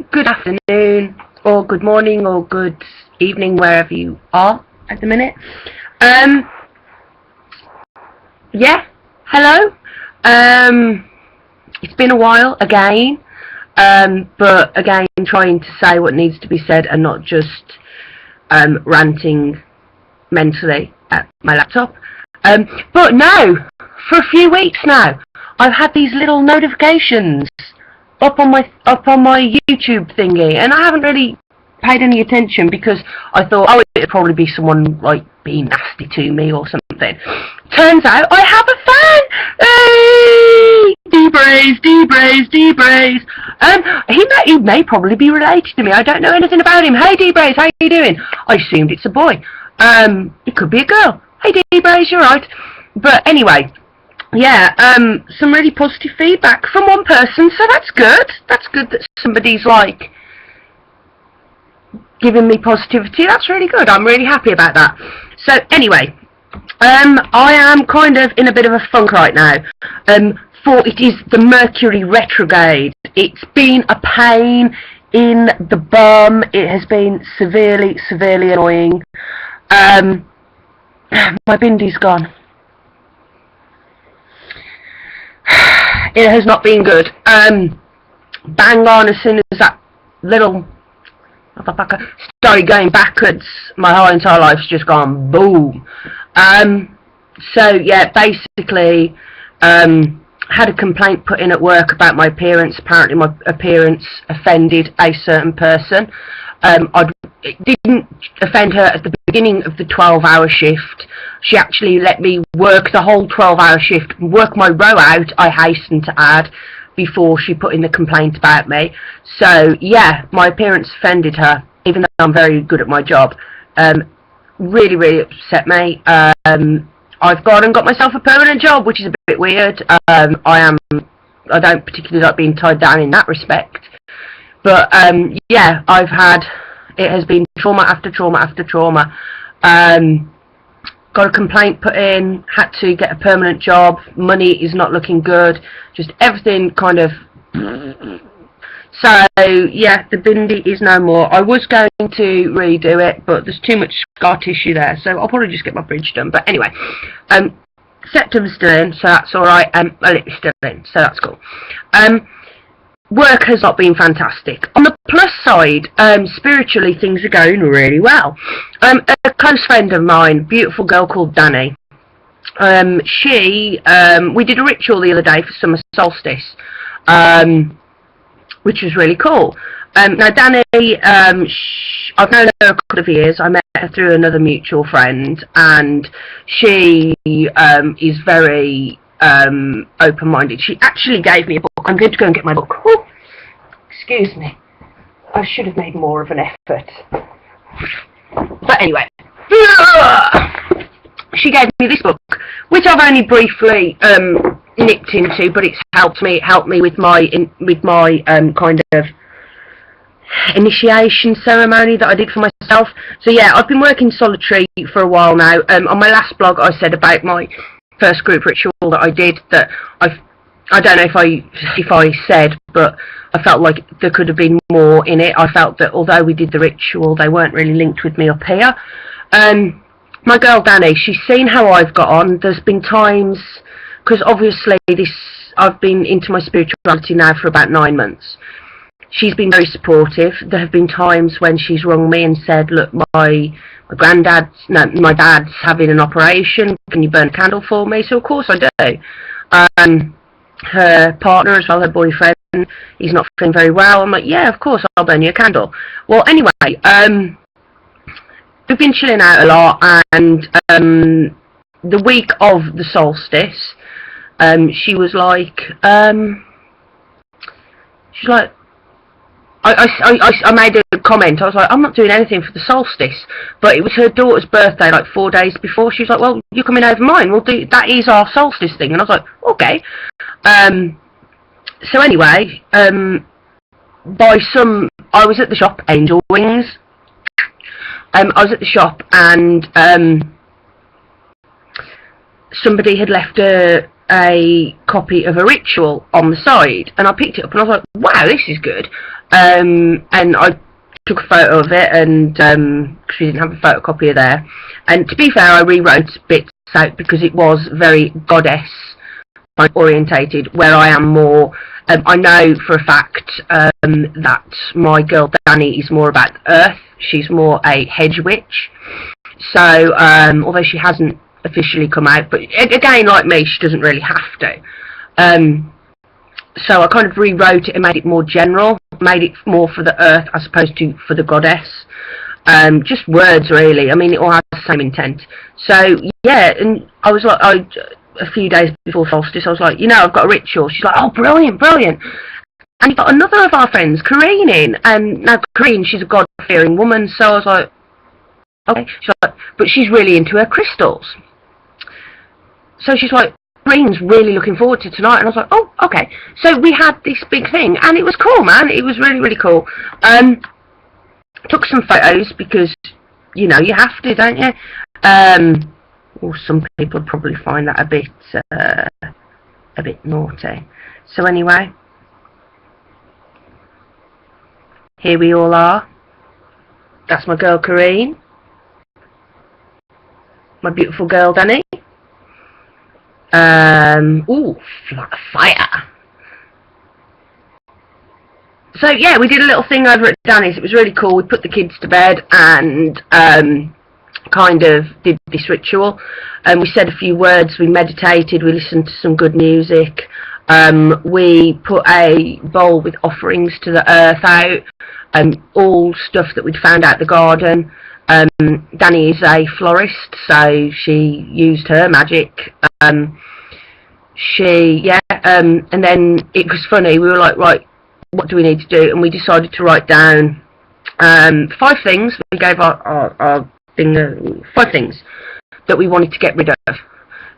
good afternoon, or good morning, or good evening, wherever you are at the minute. Um, yeah, hello. It's been a while again, but again, trying to say what needs to be said and not just ranting mentally at my laptop. But no, for a few weeks now, I've had these little notifications up on my YouTube thingy, and I haven't really paid any attention because I thought, oh, it'd probably be someone like being nasty to me or something. Turns out I have a fan. Hey, D-Braze, D-Braze, D-Braze. He may probably be related to me. I don't know anything about him. Hey, D-Braze, how you doing? I assumed it's a boy. It could be a girl. Hey, D-Braze, you're right. But anyway. Yeah, some really positive feedback from one person, so that's good. That's good that somebody's, like, giving me positivity. That's really good. I'm really happy about that. So, anyway, I am kind of in a bit of a funk right now, for it is the Mercury retrograde. It's been a pain in the bum. It has been severely, severely annoying. My bindy's gone. It has not been good. Bang on, as soon as that little motherfucker started going backwards, my whole entire life's just gone boom. So yeah, basically, had a complaint put in at work about my appearance. Apparently my appearance offended a certain person. It didn't offend her at the beginning of the 12-hour shift. She actually let me work the whole 12-hour shift, work my row out, I hasten to add, before she put in the complaint about me. So, yeah, my appearance offended her, even though I'm very good at my job. Really, really upset me. I've gone and got myself a permanent job, which is a bit weird. I don't particularly like being tied down in that respect. But, yeah, it has been trauma after trauma after trauma. Got a complaint put in, had to get a permanent job, money is not looking good, just everything kind of... So, yeah, the bindi is no more. I was going to redo it, but there's too much scar tissue there, so I'll probably just get my bridge done. But anyway, septum's still in, so that's alright, my lip is still in, so that's cool. Work has not been fantastic. On the plus side, spiritually things are going really well. A close friend of mine, beautiful girl called Danny, we did a ritual the other day for summer solstice, which was really cool. Now Danny, I've known her a couple of years. I met her through another mutual friend, and she is very open-minded. She actually gave me a book. I'm going to go and get my book. Ooh, excuse me. I should have made more of an effort. But anyway, she gave me this book, which I've only briefly nipped into, but it's helped me. It helped me with my kind of initiation ceremony that I did for myself. So yeah, I've been working solitary for a while now. On my last blog, I said about my first group ritual that I did that I don't know if I said, but I felt like there could have been more in it. I felt that although we did the ritual, they weren't really linked with me up here. My girl Danny, she's seen how I've got on. There's been times, because obviously I've been into my spirituality now for about 9 months. She's been very supportive. There have been times when she's rung me and said, look, my dad's having an operation, can you burn a candle for me? So of course I do. Her partner as well, her boyfriend, he's not feeling very well. I'm like, yeah, of course, I'll burn you a candle. Well, anyway, we've been chilling out a lot, and the week of the solstice, she was like, I made a comment. I was like, I'm not doing anything for the solstice, but it was her daughter's birthday, like 4 days before. She was like, well, you're coming over mine. That is our solstice thing. And I was like, okay. So anyway, I was at the shop, Angel Wings. I was at the shop, and somebody had left a copy of a ritual on the side, and I picked it up and I was like, wow, this is good. and I took a photo of it, and because we didn't have a photocopier there. And to be fair, I rewrote bits out because it was very goddess orientated, where I am more. I know for a fact that my girl Danny is more about the earth. She's more a hedge witch. So although she hasn't officially come out, but again, like me, she doesn't really have to. So I kind of rewrote it and made it more general, made it more for the earth as opposed to for the goddess. Just words, really. I mean, it all has the same intent. So yeah, and I was like, a few days before Solstice, I was like, I've got a ritual. She's like, oh, brilliant, brilliant. And you've got another of our friends, Corrine, in. And now Corrine, she's a God-fearing woman, so I was like, okay. She's like, but she's really into her crystals. So she's like, Corrine's really looking forward to tonight. And I was like, oh, okay. So we had this big thing, and it was cool, man. It was really, really cool. Took some photos because, you have to, don't you? Or some people would probably find that a bit naughty. So anyway, here we all are. That's my girl Corrine, my beautiful girl Danny. Ooh, fire. So yeah, we did a little thing over at Danny's. It was really cool. We put the kids to bed and kind of did this ritual, and we said a few words, we meditated, we listened to some good music, we put a bowl with offerings to the earth out, all stuff that we'd found out the garden. Danny is a florist, so she used her magic. And then it was funny, we were like, right, what do we need to do? And we decided to write down 5 things. We gave our thing 5 things that we wanted to get rid of,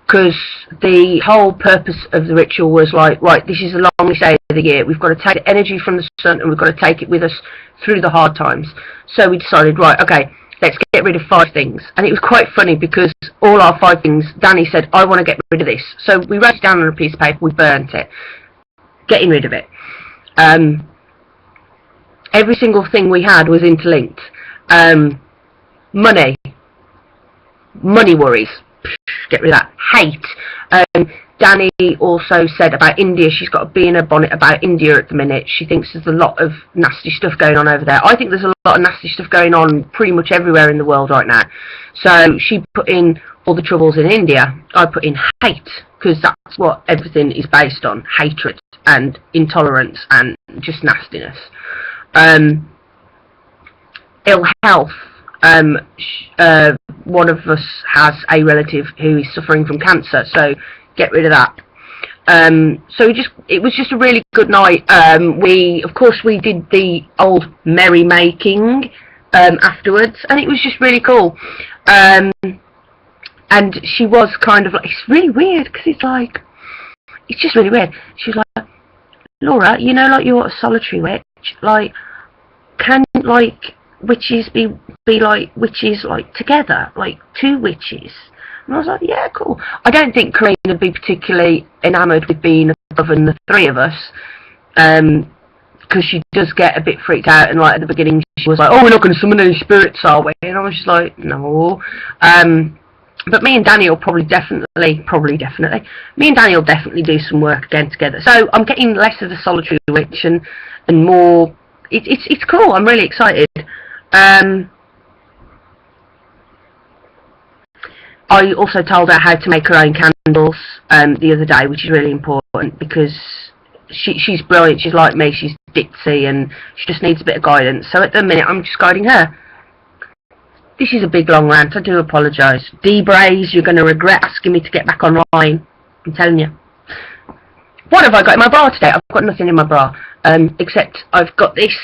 because the whole purpose of the ritual was like, right, this is the longest day of the year, we've got to take the energy from the sun and we've got to take it with us through the hard times. So we decided, right, okay, let's get rid of 5 things. And it was quite funny because all our 5 things, Danny said, I want to get rid of this. So we wrote it down on a piece of paper, we burnt it, getting rid of it. Every single thing we had was interlinked. Money worries, get rid of that. Hate. Danny also said about India, she's got a bee in her bonnet about India at the minute. She thinks there's a lot of nasty stuff going on over there. I think there's a lot of nasty stuff going on pretty much everywhere in the world right now. So she put in all the troubles in India. I put in hate, because that's what everything is based on. Hatred and intolerance and just nastiness. Ill health. One of us has a relative who is suffering from cancer, so get rid of that. So it was just a really good night. Of course we did the old merrymaking afterwards, and it was just really cool. And she was kind of like, it's really weird, because it's just really weird. She was like, Laura, like you're a solitary witch, like, can like witches be like witches like together, like 2 witches? And I was like, yeah, cool. I don't think Corrine would be particularly enamoured with being above than the 3 of us, because she does get a bit freaked out, and like at the beginning she was like, oh, we're not going to summon any spirits, are we? And I was just like, no. But me and Danny will probably definitely, me and Danny will definitely do some work again together. So I'm getting less of the solitary witch and more, it's cool, I'm really excited. I also told her how to make her own candles the other day, which is really important, because she's brilliant, she's like me, she's ditzy, and she just needs a bit of guidance. So at the minute I'm just guiding her. This is a big long rant, I do apologise. D-Braze, you're going to regret asking me to get back online, I'm telling you. What have I got in my bra today? I've got nothing in my bra, except I've got this.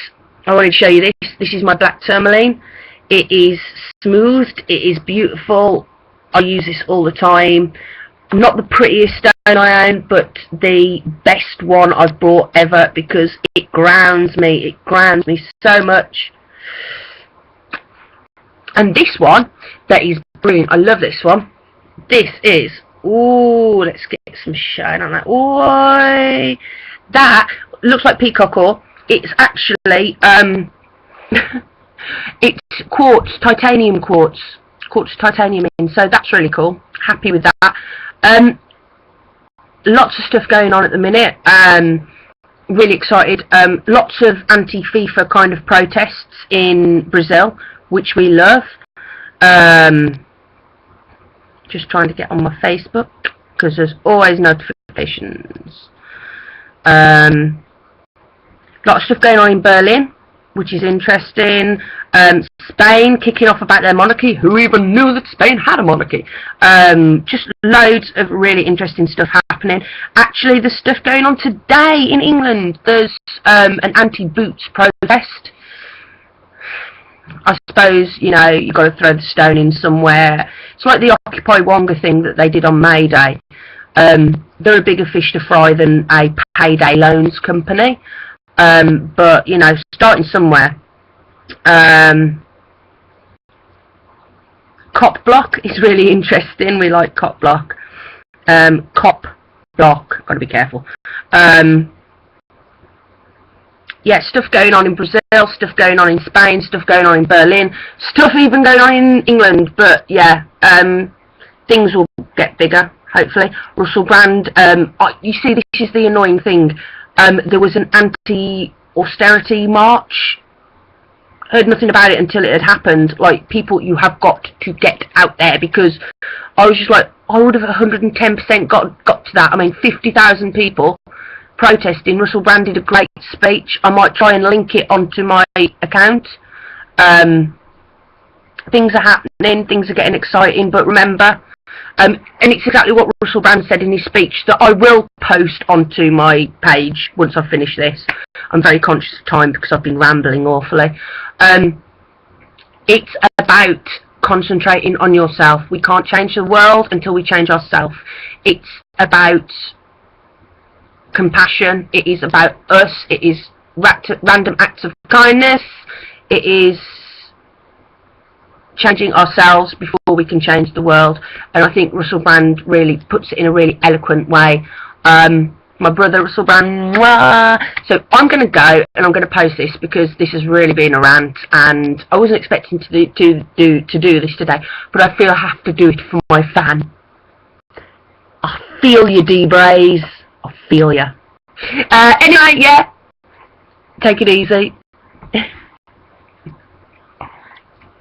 I wanted to show you this. This is my black tourmaline. It is smoothed, it is beautiful. I use this all the time. Not the prettiest stone I own, but the best one I've bought ever, because it grounds me. It grounds me so much. And this one, that is brilliant. I love this one. This is, ooh, let's get some shine on that. Ooh, that looks like peacock ore. it's actually it's quartz, titanium quartz titanium in, so that's really cool. Happy with that. Lots of stuff going on at the minute. Really excited. Lots of anti-FIFA kind of protests in Brazil, which we love. Just trying to get on my Facebook because there's always notifications. Lot of stuff going on in Berlin, which is interesting. Spain kicking off about their monarchy. Who even knew that Spain had a monarchy? Just loads of really interesting stuff happening. Actually, there's stuff going on today in England. There's an anti-boots protest. I suppose, you know, you've got to throw the stone in somewhere. It's like the Occupy Wonga thing that they did on May Day. They're a bigger fish to fry than a payday loans company. But, you know, starting somewhere. Cop block is really interesting. We like cop block. Cop block, gotta be careful. Yeah, stuff going on in Brazil, stuff going on in Spain, stuff going on in Berlin, stuff even going on in England, but yeah, things will get bigger, hopefully. Russell Brand, you see, this is the annoying thing. There was an anti-austerity march. Heard nothing about it until it had happened. Like, people, you have got to get out there, because I was just like, I would have 110% got to that. I mean, 50,000 people protesting. Russell Brand did a great speech. I might try and link it onto my account. Things are happening, things are getting exciting, but remember, and it's exactly what Russell Brand said in his speech that I will post onto my page once I finish this. I'm very conscious of time because I've been rambling awfully. It's about concentrating on yourself. We can't change the world until we change ourselves. It's about compassion. It is about us. It is random acts of kindness. It is changing ourselves before we can change the world. And I think Russell Brand really puts it in a really eloquent way. My brother Russell Brand, mwah. So I'm going to go and I'm going to post this because this has really been a rant, and I wasn't expecting to do this today, but I feel I have to do it for my fan. I feel you, D-Braze. I feel you. Anyway, yeah, take it easy.